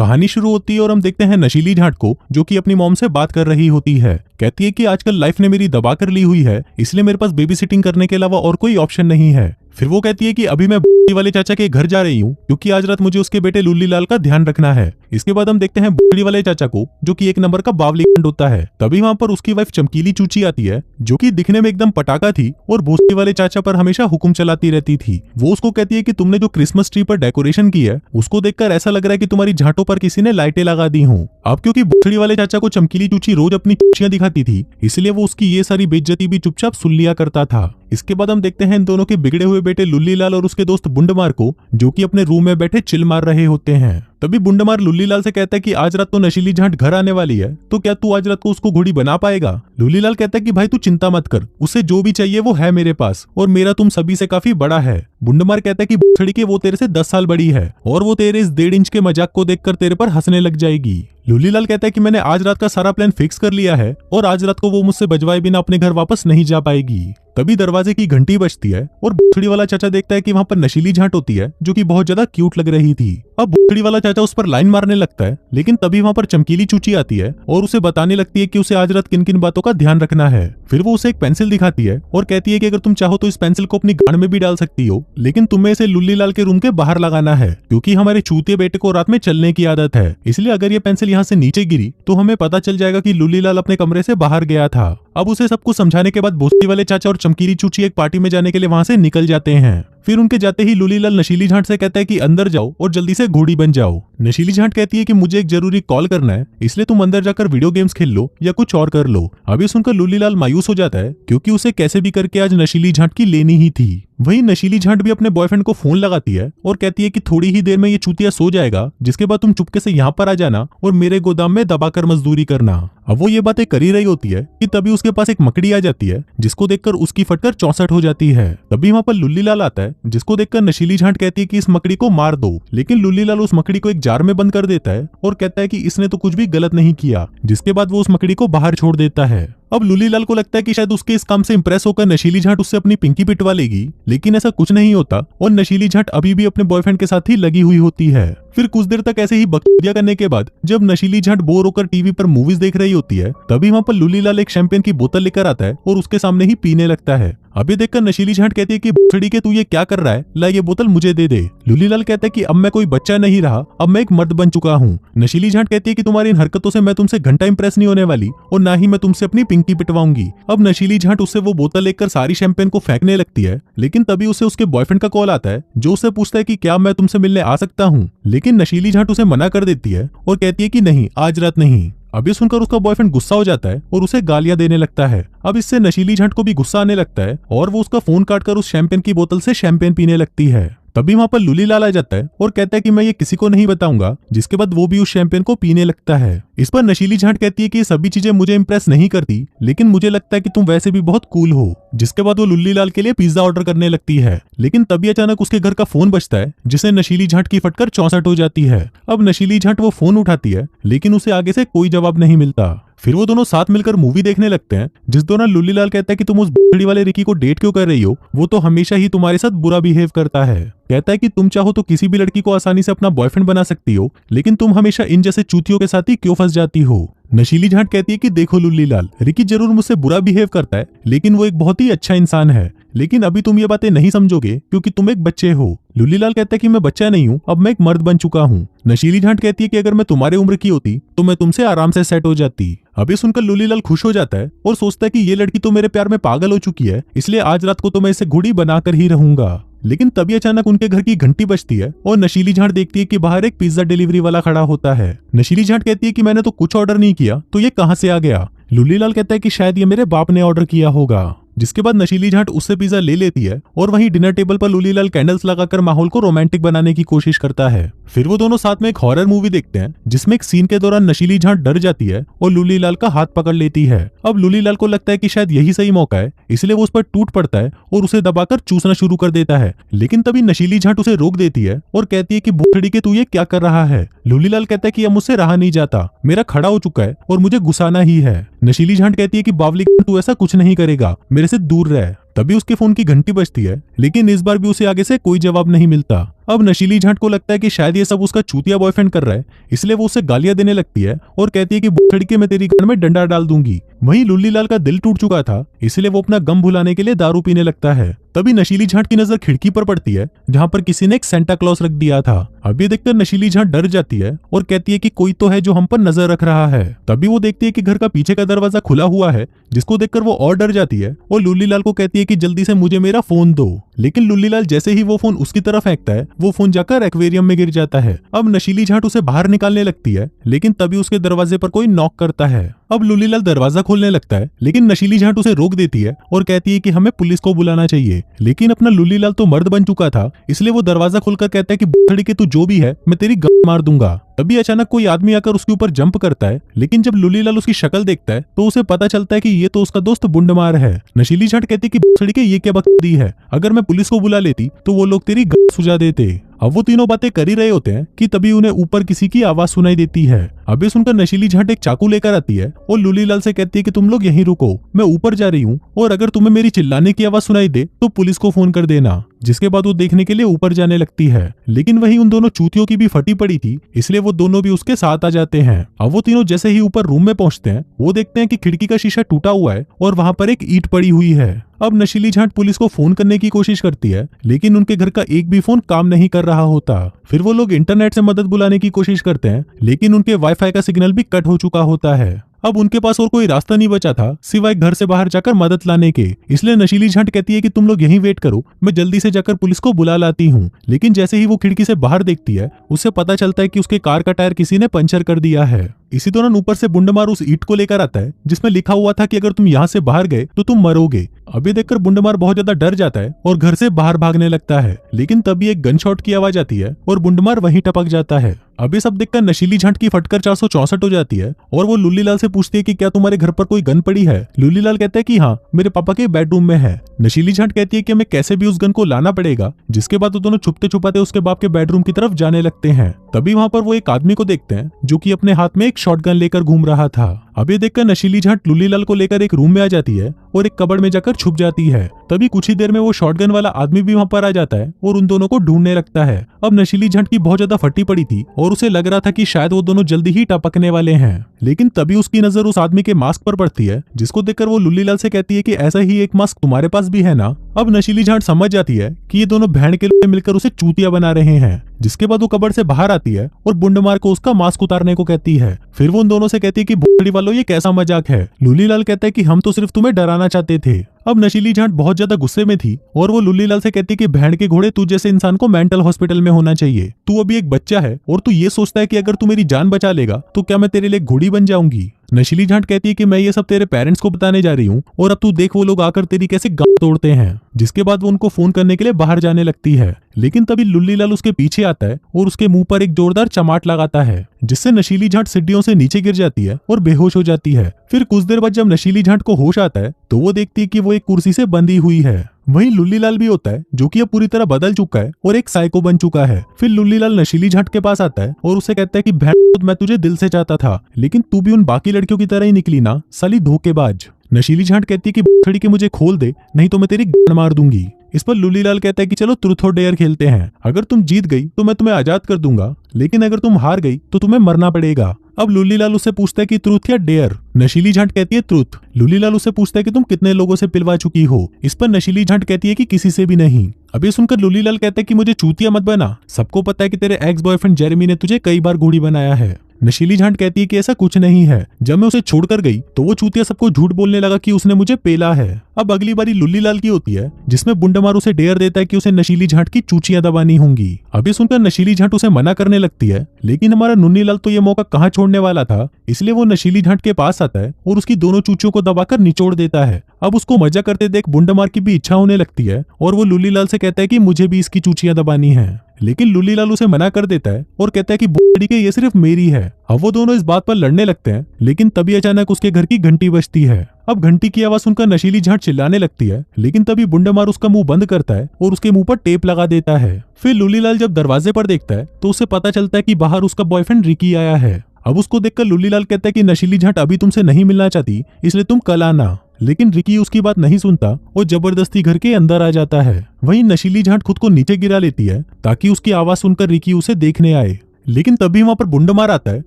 कहानी शुरू होती है और हम देखते हैं नशीली झांट को, जो कि अपनी मॉम से बात कर रही होती है। कहती है कि आजकल लाइफ ने मेरी दबा कर ली हुई है, इसलिए मेरे पास बेबी सिटिंग करने के अलावा और कोई ऑप्शन नहीं है। फिर वो कहती है कि अभी मैं बुढ़ी वाले चाचा के घर जा रही हूँ, क्योंकि आज रात मुझे उसके बेटे लुल्ली लाल का ध्यान रखना है। इसके बाद हम देखते हैं बुढ़ी वाले चाचा को, जो कि एक नंबर का बावली खंड होता है। तभी वहाँ पर उसकी वाइफ चमकीली चूची आती है, जो कि दिखने में एकदम पटाखा थी और भोसड़ी वाले चाचा पर हमेशा हुक्म चलाती रहती थी। वो उसको कहती है कि तुमने जो क्रिसमस ट्री पर डेकोरेशन की है, उसको देखकर ऐसा लग रहा है कि तुम्हारी झांटों पर किसी ने लाइटें लगा दी हों। अब क्योंकि भोसड़ी वाले चाचा को चमकीली चूची रोज अपनी चूचियां दिखाती थी, इसलिए वो उसकी ये सारी बेइज्जती भी चुपचाप सुन लिया करता था। इसके बाद हम देखते हैं इन दोनों के बिगड़े हुए बेटे लुल्ली लाल और उसके दोस्त बुंडमार को, जो कि अपने रूम में बैठे चिल मार रहे होते हैं। तभी बुंडमार लुल्ली लाल से कहता है कि आज रात तो नशीली झांट घर आने वाली है, तो क्या तू आज रात को उसको घोड़ी बना पाएगा? लुल्ली लाल कहता है कि भाई तू चिंता मत कर, उसे जो भी चाहिए वो है मेरे पास, और मेरा तुम सभी से काफी बड़ा है। बुंडमार कहता है कि भोसड़ी के वो तेरे से 10 साल बड़ी है और वो तेरे इस 1.5 इंच के मजाक को देखकर तेरे पर हंसने लग जाएगी। लुल्ली लाल कहता है कि मैंने आज रात का सारा प्लान फिक्स कर लिया है और आज रात को वो मुझसे बजवाए बिना अपने घर वापस नहीं जा पाएगी। तभी दरवाजे की घंटी बजती है और भोसड़ी वाला चाचा देखता है कि वहाँ पर नशीली झांट होती है, जो कि बहुत ज्यादा क्यूट लग रही थी। अब भोसड़ी वाला चाचा उस पर लाइन मारने लगता है, लेकिन तभी वहाँ पर चमकीली चूची आती है और उसे बताने लगती है कि उसे आज रात किन किन बातों का ध्यान रखना है। फिर वो उसे एक पेंसिल दिखाती है और कहती है कि अगर तुम चाहो तो इस पेंसिल को अपनी गांड में भी डाल सकती हो, लेकिन तुम्हें इसे लुल्ली लाल के रूम के बाहर लगाना है, क्योंकि हमारे चूतिए बेटे को रात में चलने की आदत है। इसलिए अगर ये पेंसिल यहाँ से नीचे गिरी तो हमें पता चल जाएगा कि लुल्ली लाल अपने कमरे से बाहर गया था। अब उसे सब कुछ समझाने के बाद भोसड़ी वाले चाचा और चमकीली चूची एक पार्टी में जाने के लिए वहां से निकल जाते हैं। फिर उनके जाते ही लुल्ली लाल नशीली झांट से कहता है कि अंदर जाओ और जल्दी से घोड़ी बन जाओ। नशीली झांट कहती है कि मुझे एक जरूरी कॉल करना है, इसलिए तुम अंदर जाकर वीडियो गेम्स खेल लो या कुछ और कर लो। अभी सुनकर लुल्ली लाल मायूस हो जाता है, क्योंकि उसे कैसे भी करके आज नशीली झांट की लेनी ही थी। वहीं नशीली झांट भी अपने बॉयफ्रेंड को फोन लगाती है और कहती है कि थोड़ी ही देर में ये चूतिया सो जाएगा, जिसके बाद तुम चुपके से यहाँ पर आ जाना और मेरे गोदाम में दबाकर मजदूरी करना। अब वो ये बातें कर ही रही होती है कि तभी उसके पास एक मकड़ी आ जाती है, जिसको देखकर उसकी फटकर 64 हो जाती है। तभी वहाँ पर लुल्ली लाल आता है, जिसको देखकर नशीली झांट कहती है कि इस मकड़ी को मार दो, लेकिन लुल्ली लाल उस मकड़ी को एक जार में बंद कर देता है और कहता है कि इसने तो कुछ भी गलत नहीं किया, जिसके बाद वो उस मकड़ी को बाहर छोड़ देता है। अब लुल्ली लाल को लगता है कि शायद उसके इस काम से इंप्रेस होकर नशीली झांट उससे अपनी पिंकी पिटवा लेगी, लेकिन ऐसा कुछ नहीं होता और नशीली झांट अभी भी अपने बॉयफ्रेंड के साथ ही लगी हुई होती है। फिर कुछ देर तक ऐसे ही बकचोदिया करने के बाद जब नशीली झांट बोर होकर टीवी पर मूवीज देख रही होती है, तभी वहाँ पर लुल्ली लाल एक शैंपेन की बोतल लेकर आता है और उसके सामने ही पीने लगता है। अभी देखकर नशीली झांट कहती है कि भोसड़ी के तू ये क्या कर रहा है, ला ये बोतल मुझे दे दे। लुल्ली लाल कहता है कि अब मैं कोई बच्चा नहीं रहा, अब मैं एक मर्द बन चुका हूँ। नशीली झांट कहती है कि तुम्हारी इन हरकतों से मैं तुमसे घंटा इंप्रेस नहीं होने वाली और ना ही मैं तुमसे अपनी पिंकी पिटवाऊंगी। अब नशीली झांट उससे वो बोतल लेकर सारी शैंपेन को फेंकने लगती है, लेकिन तभी उसे उसके बॉयफ्रेंड का कॉल आता है, जो उससे पूछता है कि क्या मैं तुमसे मिलने आ सकता हूँ, लेकिन नशीली झांट उसे मना कर देती है और कहती है कि नहीं, आज रात नहीं। अभी सुनकर उसका बॉयफ्रेंड गुस्सा हो जाता है और उसे गालियां देने लगता है। अब इससे नशीली झांट को भी गुस्सा आने लगता है और वो उसका फोन काटकर उस शैंपेन की बोतल से शैंपेन पीने लगती है। तभी वहाँ पर लुल्ली लाल आ जाता है और कहता है कि मैं ये किसी को नहीं बताऊंगा, जिसके बाद वो भी उस शैंपेन को पीने लगता है। इस पर नशीली झांट कहती है कि ये सभी चीजें मुझे इंप्रेस नहीं करती, लेकिन मुझे लगता है कि तुम वैसे भी बहुत कूल हो। जिसके बाद वो लुल्ली लाल के लिए पिज्जा ऑर्डर करने लगती है, लेकिन तभी अचानक उसके घर का फोन बजता है, जिसे नशीली झांट की फटकर 64 हो जाती है। अब नशीली झांट वो फोन उठाती है, लेकिन उसे आगे से कोई जवाब नहीं मिलता। फिर वो दोनों साथ मिलकर मूवी देखने लगते हैं, जिस दौरान लुल्ली लाल कहता है कि तुम उस बुढ़ी वाले रिकी को डेट क्यों कर रही हो, वो तो हमेशा ही तुम्हारे साथ बुरा बिहेव करता है। कहता है कि तुम चाहो तो किसी भी लड़की को आसानी से अपना बॉयफ्रेंड बना सकती हो, लेकिन तुम हमेशा इन जैसे चूतियों के साथ ही क्यों फंस जाती हो। नशीली झांट कहती है कि देखो लुल्ली लाल, रिकी जरूर मुझसे बुरा बिहेव करता है, लेकिन वो एक बहुत ही अच्छा इंसान है, लेकिन अभी तुम ये बातें नहीं समझोगे क्योंकि तुम एक बच्चे हो। लुल्ली लाल कहता है कि मैं बच्चा नहीं हूँ, अब मैं एक मर्द बन चुका हूँ। नशीली झांट कहती है कि अगर मैं तुम्हारे उम्र की होती तो मैं तुमसे आराम से सेट हो जाती। अभी सुनकर लुल्ली लाल खुश हो जाता है और सोचता है कि ये लड़की तो मेरे प्यार में पागल हो चुकी है, इसलिए आज रात को तो मैं इसे घोड़ी बनाकर ही रहूंगा। लेकिन तभी अचानक उनके घर की घंटी बजती है और नशीली झांट देखती है कि बाहर एक पिज्जा डिलीवरी वाला खड़ा होता है। नशीली झांट कहती है कि मैंने तो कुछ ऑर्डर नहीं किया, तो ये कहाँ से आ गया। लुल्ली लाल कहता है कि शायद ये मेरे बाप ने ऑर्डर किया होगा। जिसके बाद नशीली झांट उससे पिज्जा ले लेती है और वहीं डिनर टेबल पर लुल्ली लाल कैंडल्स लगाकर माहौल को रोमांटिक बनाने की कोशिश करता है। फिर वो दोनों साथ में एक हॉरर मूवी देखते हैं, जिसमें एक सीन के दौरान नशीली झांट डर जाती है और लुल्ली लाल का हाथ पकड़ लेती है। अब लुल्ली लाल को लगता है कि शायद यही सही मौका है, इसलिए वो उस पर टूट पड़ता है और उसे दबाकर चूसना शुरू कर देता है, लेकिन तभी नशीली झांट उसे रोक देती है और कहती है कि भोसड़ी के तू ये क्या कर रहा है। लुल्ली लाल कहता है कि अब मुझसे रहा नहीं जाता, मेरा खड़ा हो चुका है और मुझे घुसाना ही है। नशीली झांट कहती है कि बावली तू ऐसा कुछ नहीं करेगा, मेरे से दूर रह। तभी उसके फोन की घंटी बजती है, लेकिन इस बार भी उसे आगे से कोई जवाब नहीं मिलता। अब नशीली झांट को लगता है कि शायद ये सब उसका चूतिया बॉयफ्रेंड कर रहा है, इसलिए वो उसे गालियां देने लगती है और कहती है कि बुछड़ी के मैं तेरी गांड में डंडा डाल दूंगी। वहीं लुल्लीलाल का दिल टूट चुका था, इसलिए वो अपना गम भुलाने के लिए दारू पीने लगता है। तभी नशीली झांट की नजर खिड़की पर पड़ती है जहां पर किसी ने एक सेंटा क्लॉज रख दिया था। अब ये देखकर नशीली झांट डर जाती है और कहती है कि कोई तो है जो हम पर नजर रख रहा है। तभी वो देखती है कि घर का पीछे का दरवाजा खुला हुआ है, जिसको देखकर वो और डर जाती है और लुल्लीलाल को कहती है कि जल्दी से मुझे मेरा फोन दो। लेकिन लुल्लीलाल जैसे ही वो फोन उसकी तरफ फेंकता है, वो फोन जाकर एक्वेरियम में गिर जाता है। अब नशीली झांट उसे बाहर निकालने लगती है, लेकिन तभी उसके दरवाजे पर कोई नॉक करता है। अब लुल्लीलाल दरवाजा खोलने लगता है, लेकिन नशीली झांट उसे रोक देती है और कहती है कि हमें पुलिस को बुलाना चाहिए। लेकिन अपना लुल्लीलाल तो मर्द बन चुका था, इसलिए वो दरवाजा खोलकर कहता है कि बुथड़ी के तू जो भी है मैं तेरी गम मार दूंगा। तभी अचानक कोई आदमी आकर उसके ऊपर जंप करता है, लेकिन जब लुल्लीलाल उसकी शक्ल देखता है तो उसे पता चलता है कि ये तो उसका दोस्त बुंडमार है। नशीली झांट कहती है कि बुथड़ी के ये क्या बकवास है, अगर मैं पुलिस को बुला लेती तो वो लोग तेरी गम सुझा देते। अब वो तीनों बातें कर ही रहे होते हैं कि तभी उन्हें ऊपर किसी की आवाज सुनाई देती है। अब ये सुनकर नशीली झांट एक चाकू लेकर आती है और लुल्लीलाल से कहती है कि तुम लोग यहीं रुको, मैं ऊपर जा रही हूँ और अगर तुम्हें मेरी चिल्लाने की आवाज सुनाई दे तो पुलिस को फोन कर देना। जिसके बाद वो देखने के लिए ऊपर जाने लगती है, लेकिन वहीं उन दोनों चूतियों की भी फटी पड़ी थी, इसलिए वो दोनों भी उसके साथ आ जाते हैं। अब वो तीनों जैसे ही ऊपर रूम में पहुंचते हैं, वो देखते हैं कि खिड़की का शीशा टूटा हुआ है और वहां पर एक ईंट पड़ी हुई है। अब नशीली झांट पुलिस को फोन करने की कोशिश करती है, लेकिन उनके घर का एक भी फोन काम नहीं कर रहा होता। फिर वो लोग इंटरनेट से मदद बुलाने की कोशिश करते हैं, लेकिन उनके वाईफाई का सिग्नल भी कट हो चुका होता है। अब उनके पास और कोई रास्ता नहीं बचा था सिवाय घर से बाहर जाकर मदद लाने के, इसलिए नशीली झांट कहती है कि तुम लोग यहीं वेट करो, मैं जल्दी से जाकर पुलिस को बुला लाती हूँ। लेकिन जैसे ही वो खिड़की से बाहर देखती है, उसे पता चलता है कि उसके कार का टायर किसी ने पंचर कर दिया है। इसी दौरान ऊपर से बुंडमार उस ईंट को लेकर आता है जिसमें लिखा हुआ था कि अगर तुम यहाँ से बाहर गए तो तुम मरोगे। अभी देखकर बुंडमार बहुत ज्यादा डर जाता है और घर से बाहर भागने लगता है, लेकिन तभी एक गन शॉट की आवाज आती है और बुंडमार वहीं टपक जाता है। अभी सब देखकर नशीली झांट की फटकर 464 हो जाती है और वो लुल्लीलाल से पूछती है कि क्या तुम्हारे घर पर कोई गन पड़ी है। लुल्लीलाल कहता है कि हाँ, मेरे पापा के बेडरूम में है। नशीली झांट कहती है कि हमें कैसे भी उस गन को लाना पड़ेगा, जिसके बाद वो दोनों छुपते छुपाते उसके बाप के बेडरूम की तरफ जाने लगते हैं। तभी वहां पर वो एक आदमी को देखते हैं जो कि अपने हाथ में एक शॉटगन लेकर घूम रहा था। अब ये देखकर नशीली झांट लुल्लीलाल को लेकर एक रूम में आ जाती है और एक कबड़ में जाकर छुप जाती है। तभी कुछ ही देर में वो शॉटगन वाला आदमी भी वहां पर आ जाता है और उन दोनों को ढूंढने लगता है। अब नशीली झांट की बहुत ज्यादा फटी पड़ी थी और उसे लग रहा था कि शायद वो दोनों जल्दी ही टपकने वाले हैं, लेकिन तभी उसकी नजर उस आदमी के मास्क पर पड़ती है, जिसको देखकर वो लुल्लीलाल से कहती है कि ऐसा ही एक मास्क तुम्हारे पास भी है ना। अब नशीली झांट समझ जाती है कि ये दोनों बहन के लोग मिलकर उसे चूतिया बना रहे हैं, जिसके बाद वो कबड़ से बाहर आती है और बुंडमार को उसका मास्क उतारने को कहती है। फिर वो उन दोनों से कहती है कि भोसड़ी वालों ये कैसा मजाक है। लुल्लीलाल कहता है कि हम तो सिर्फ तुम्हें डराना चाहते थे। अब नशीली झांट बहुत ज्यादा गुस्से में थी और वो लुल्लीलाल से कहती है कि बहन के घोड़े, तू जैसे इंसान को मेंटल हॉस्पिटल में होना चाहिए। तू अभी एक बच्चा है और तू ये सोचता है कि अगर तू मेरी जान बचा लेगा तो क्या मैं तेरे लिए घोड़ी बन जाऊंगी। नशीली झांट कहती है कि मैं ये सब तेरे पेरेंट्स को बताने जा रही हूँ और अब तू देख वो लोग आकर तेरी कैसे गांड तोड़ते हैं। जिसके बाद वो उनको फोन करने के लिए बाहर जाने लगती है, लेकिन तभी लुल्लीलाल उसके पीछे आता है और उसके मुंह पर एक जोरदार चमाट लगाता है, जिससे नशीली झांट सीढ़ियों से नीचे गिर जाती है और बेहोश हो जाती है। फिर कुछ देर बाद जब नशीली झांट को होश आता है तो वो देखती है कि वो एक कुर्सी से बंधी हुई है। वहीं लुल्लीलाल भी होता है जो कि अब पूरी तरह बदल चुका है और एक साइको बन चुका है। फिर लुल्लीलाल नशीली झांट के पास आता है और उसे कहता है कि बहन, मैं तुझे दिल से चाहता था, लेकिन तू भी उन बाकी लड़कियों की तरह ही निकली ना, साली धोखेबाज। नशीली झांट कहती है कि बछड़ी के मुझे खोल दे, नहीं तो मैं तेरी गांड मार दूंगी। इस पर लुल्लीलाल कहता है कि चलो ट्रूथ और डेयर खेलते हैं, अगर तुम जीत गई तो मैं तुम्हें आजाद कर दूंगा, लेकिन अगर तुम हार गई तो तुम्हें मरना पड़ेगा। अब लुल्लीलाल उससे पूछता है कि ट्रूथ या डेयर। नशीली झांट कहती है ट्रूथ। लुल्लीलाल उससे पूछता है कि तुम कितने लोगों से पिलवा चुकी हो। इस पर नशीली झांट कहती है कि किसी से भी नहीं। अभी सुनकर लुल्लीलाल कहता है कि मुझे चूतिया मत बना, सबको पता है कि तेरे एक्स बॉयफ्रेंड जेरेमी ने तुझे कई बार घोड़ी बनाया है। नशीली झांट कहती है कि ऐसा कुछ नहीं है, जब मैं उसे छोड़कर गई तो वो चूतिया सबको झूठ बोलने लगा कि उसने मुझे पेला है। अब अगली बारी लुल्लीलाल की होती है, जिसमें बुंडमार उसे डेयर देता है कि उसे नशीली झांट की चूचियां दबानी होंगी। अभी सुनकर नशीली झांट उसे मना करने लगती है, लेकिन हमारा नुन्नीलाल तो ये मौका कहाँ छोड़ने वाला था, इसलिए वो नशीली झांट के पास आता है और उसकी दोनों चूचियों को दबाकर निचोड़ देता है। अब उसको मजा करते देख बुंडमार की भी इच्छा होने लगती है और वो लुल्लीलाल से कहता है कि मुझे भी इसकी चूचियां दबानी है, लेकिन लुल्लीलाल उसे मना कर देता है और कहता है कि बुढ़ी के ये सिर्फ मेरी है। अब वो दोनों इस बात पर लड़ने लगते हैं, लेकिन तभी अचानक उसके घर की घंटी बजती है। अब घंटी की आवाज सुनकर नशीली झांट चिल्लाने लगती है, लेकिन तभी बुंडमार उसका मुंह बंद करता है और उसके मुंह पर टेप लगा देता है। फिर लुल्लीलाल जब दरवाजे पर देखता है तो उसे पता चलता है कि बाहर उसका बॉयफ्रेंड रिकी आया है। अब उसको देखकर लुल्लीलाल कहता है कि नशीली झांट अभी तुमसे नहीं मिलना चाहती, इसलिए तुम कल आना। लेकिन रिकी उसकी बात नहीं सुनता और जबरदस्ती घर के अंदर आ जाता है। वहीं नशीली झांट खुद को नीचे गिरा लेती है ताकि उसकी आवाज सुनकर रिकी उसे देखने आए। लेकिन तभी वहां पर बुंडमार आता है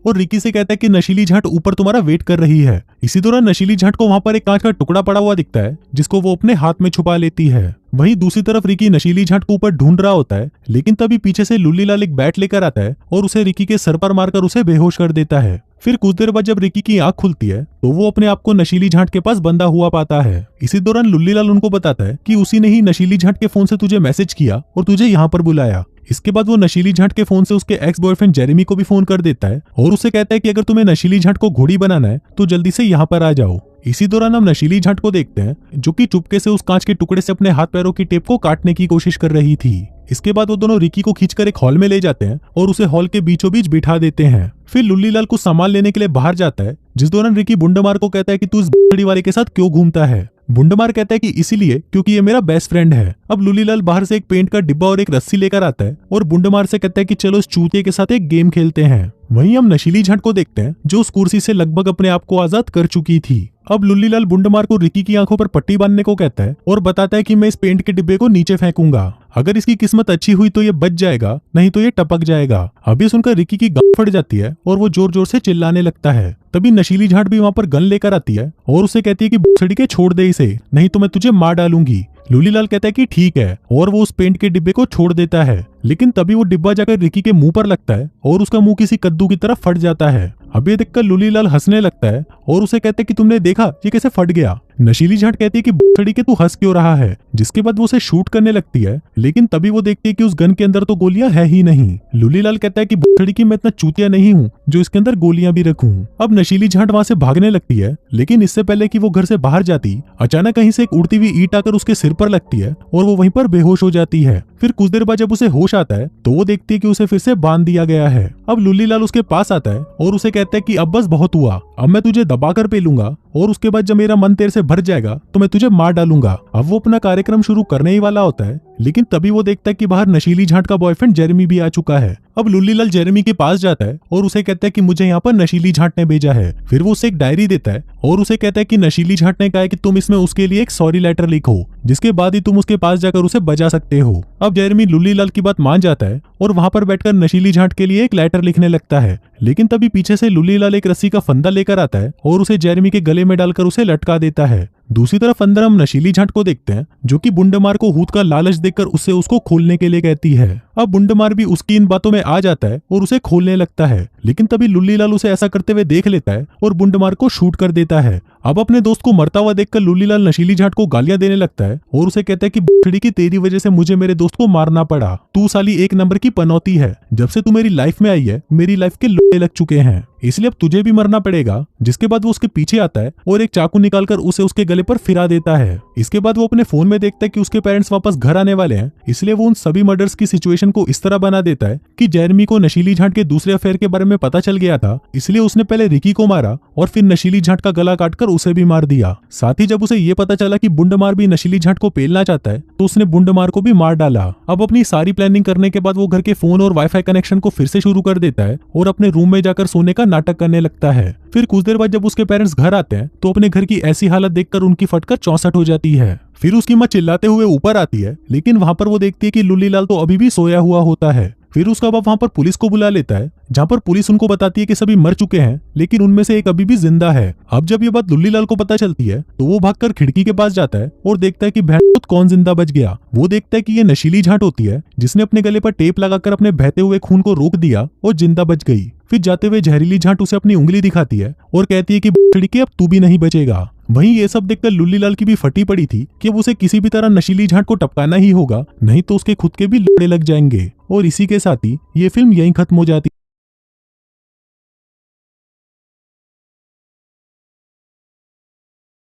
और रिकी से कहता है कि नशीली झांट ऊपर तुम्हारा वेट कर रही है। इसी दौरान नशीली झांट को वहां पर एक कांच का टुकड़ा पड़ा हुआ दिखता है जिसको वो अपने हाथ में छुपा लेती है। वहीं दूसरी तरफ रिकी नशीली झांट को ऊपर ढूंढ रहा होता है, लेकिन तभी पीछे से लुल्लीलाल एक बैट लेकर आता है और उसे रिकी के सर पर मारकर उसे बेहोश कर देता है। फिर कुछ देर बाद जब रिकी की आंख खुलती है तो वो अपने आप को नशीली झांट के पास बंधा हुआ पाता है। इसी दौरान लुल्लीलाल उनको बताता है कि उसी ने ही नशीली झांट के फोन से तुझे मैसेज किया और तुझे यहाँ पर बुलाया। इसके बाद वो नशीली झांट के फोन से उसके एक्स बॉयफ्रेंड जेरेमी को भी फोन कर देता है और उसे कहता है कि अगर तुम्हें नशीली झांट को घोड़ी बनाना है तो जल्दी से यहाँ पर आ जाओ। इसी दौरान हम नशीली झांट को देखते हैं जो कि चुपके से उस कांच के टुकड़े से अपने हाथ पैरों की टेप को काटने की कोशिश कर रही थी। इसके बाद वो दोनों रिकी को खींचकर एक हॉल में ले जाते हैं और उसे हॉल के बीचों बीच बिठा देते हैं। फिर लुल्लीलाल कुछ सामान लेने के लिए बाहर जाता है, जिस दौरान रिकी बुंडमार को कहता है कि तू इस बड़ी वाले के साथ क्यों घूमता है। बुंडमार कहता है कि इसीलिए क्योंकि ये मेरा बेस्ट फ्रेंड है। अब लुल्लीलाल बाहर से एक पेंट का डिब्बा और एक रस्सी लेकर आता है और बुंडमार से कहता है कि चलो इस चूतिए के साथ एक गेम खेलते हैं। वहीं हम नशीली झांट को देखते हैं जो उस कुर्सी से लगभग अपने आप को आजाद कर चुकी थी। अब लुल्लीलाल बुंडमार को रिकी की आंखों पर पट्टी बांधने को कहता है और बताता है कि मैं इस पेंट के डिब्बे को नीचे फेंकूंगा। अगर इसकी किस्मत अच्छी हुई तो ये बच जाएगा, नहीं तो ये टपक जाएगा। अभी सुनकर रिकी की गांड फट जाती है और वो जोर जोर से चिल्लाने लगता है। तभी नशीली झांट भी वहां पर गन लेकर आती है और उसे कहती है कि भूसड़ी के छोड़ दे इसे, नहीं तो मैं तुझे मार डालूंगी। लुल्लीलाल कहता है कि ठीक है और वो उस पेंट के डिब्बे को छोड़ देता है, लेकिन तभी वो डिब्बा जाकर रिकी के मुंह पर लगता है और उसका मुंह किसी कद्दू की तरफ फट जाता है। अब ये देखकर लुल्लीलाल हंसने लगता है और उसे कहते हैं कि तुमने देखा ये कैसे फट गया। नशीली झांट कहती है कि भूसड़ी के तू हंस क्यों रहा है, जिसके बाद वो उसे शूट करने लगती है, लेकिन तभी वो देखती है कि उस गन के अंदर तो गोलियां है ही नहीं। लुल्लीलाल कहता है कि भूसड़ी की मैं इतना चूतिया नहीं हूँ जो इसके अंदर गोलियां भी रखूं। अब नशीली झांट वहां से भागने लगती है, लेकिन इससे पहले कि वो घर से बाहर जाती अचानक कहीं से एक उड़ती हुई ईंट आकर उसके सिर पर लगती है और वो वहीं पर बेहोश हो जाती है। फिर कुछ देर बाद जब उसे होश आता है तो वो देखती है कि उसे फिर से बांध दिया गया है। अब लुल्लीलाल उसके पास आता है और उसे कहता है कि अब बस बहुत हुआ, अब मैं तुझे दबाकर पेलूंगा और उसके बाद जब मेरा मन तेरे से भर जाएगा तो मैं तुझे मार डालूंगा। अब वो अपना कार्यक्रम शुरू करने ही वाला होता है, लेकिन तभी वो देखता है कि बाहर नशीली झांट का बॉयफ्रेंड जेरेमी भी आ चुका है। अब लुल्लीलाल जेरेमी के पास जाता है और उसे कहता है कि मुझे यहाँ पर नशीली झांट ने भेजा है। फिर वो उसे एक डायरी देता है और उसे कहता है कि नशीली झांट ने कहा है कि तुम इसमें उसके लिए एक सॉरी लेटर लिखो, जिसके बाद ही तुम उसके पास जाकर उसे बजा सकते हो। अब जेरेमी लुल्लीलाल की बात मान जाता है और वहां पर बैठकर नशीली झांट के लिए एक लेटर लिखने लगता है, लेकिन तभी पीछे से लुल्लीलाल एक रस्सी का फंदा लेकर आता है और उसे जेरेमी के गले में डालकर उसे लटका देता है। दूसरी तरफ अंदर हम नशीली झांट को देखते हैं जो कि बुंडमार को हूत का लालच देकर उससे उसको खोलने के लिए कहती है। अब बुंडमार भी उसकी इन बातों में आ जाता है और उसे खोलने लगता है, लेकिन तभी लुल्लीलाल उसे ऐसा करते हुए देख लेता है और बुंडमार को शूट कर देता है। अब अपने दोस्त को मरता हुआ देखकर लुल्लीलाल नशीली झांट को गालियां देने लगता है और उसे कहता है कि बुढ़ी की तेरी वजह से मुझे मेरे दोस्त को मारना पड़ा, तू साली एक नंबर की पनौती है, जब से तू मेरी लाइफ में आई है मेरी लाइफ के लोटे लग चुके हैं, इसलिए अब तुझे भी मरना पड़ेगा। जिसके बाद वो उसके पीछे आता है और एक चाकू निकालकर उसे उसके गले पर फिरा देता है। इसके बाद वो अपने फोन में देखता है कि उसके पेरेंट्स वापस घर आने वाले हैं, इसलिए वो उन सभी मर्डर्स की सिचुएशन को इस तरह बना देता है कि जेरेमी को नशीली झांट के दूसरे अफेयर के बारे में पता चल गया था, इसलिए उसने पहले रिकी को मारा और फिर नशीली झांट का गला काटकर उसे भी मार दिया। साथ ही जब उसे ये पता चला कि बुंडमार भी नशीली झांट को पेलना चाहता है तो उसने बुंडमार को भी मार डाला। अब अपनी सारी प्लानिंग करने के बाद वो घर के फोन और वाईफाई कनेक्शन को फिर से शुरू कर देता है और अपने रूम में जाकर सोने का नाटक करने लगता है। फिर कुछ देर बाद जब उसके पेरेंट्स घर आते हैं तो अपने घर की ऐसी हालत देखकर उनकी फटकर 64 हो जाती है। फिर उसकी मां चिल्लाते हुए ऊपर आती है, लेकिन वहां पर वो देखती है कि लुल्लीलाल तो अभी भी सोया हुआ होता है। फिर उसका बाप वहां पर पुलिस को बुला लेता है, जहां पर पुलिस उनको बताती है कि सभी मर चुके हैं, लेकिन उनमें से एक अभी भी जिंदा है। अब जब ये बात लुल्लीलाल को पता चलती है तो वो भागकर खिड़की के पास जाता है और देखता है कि भैंस कौन जिंदा बच गया। वो देखता है कि ये नशीली झांट होती है जिसने अपने गले पर टेप लगाकर अपने बहते हुए खून को रोक दिया और जिंदा बच गई। फिर जाते हुए जहरीली झांट उसे अपनी उंगली दिखाती है और कहती है कि खिड़की अब तू भी नहीं बचेगा। वहीं ये सब देखकर लुल्लीलाल की भी फटी पड़ी थी कि अब उसे किसी भी तरह नशीली झांट को टपकाना ही होगा, नहीं तो उसके खुद के भी लोड़े लग जाएंगे। और इसी के साथ ही ये फिल्म यहीं खत्म हो जाती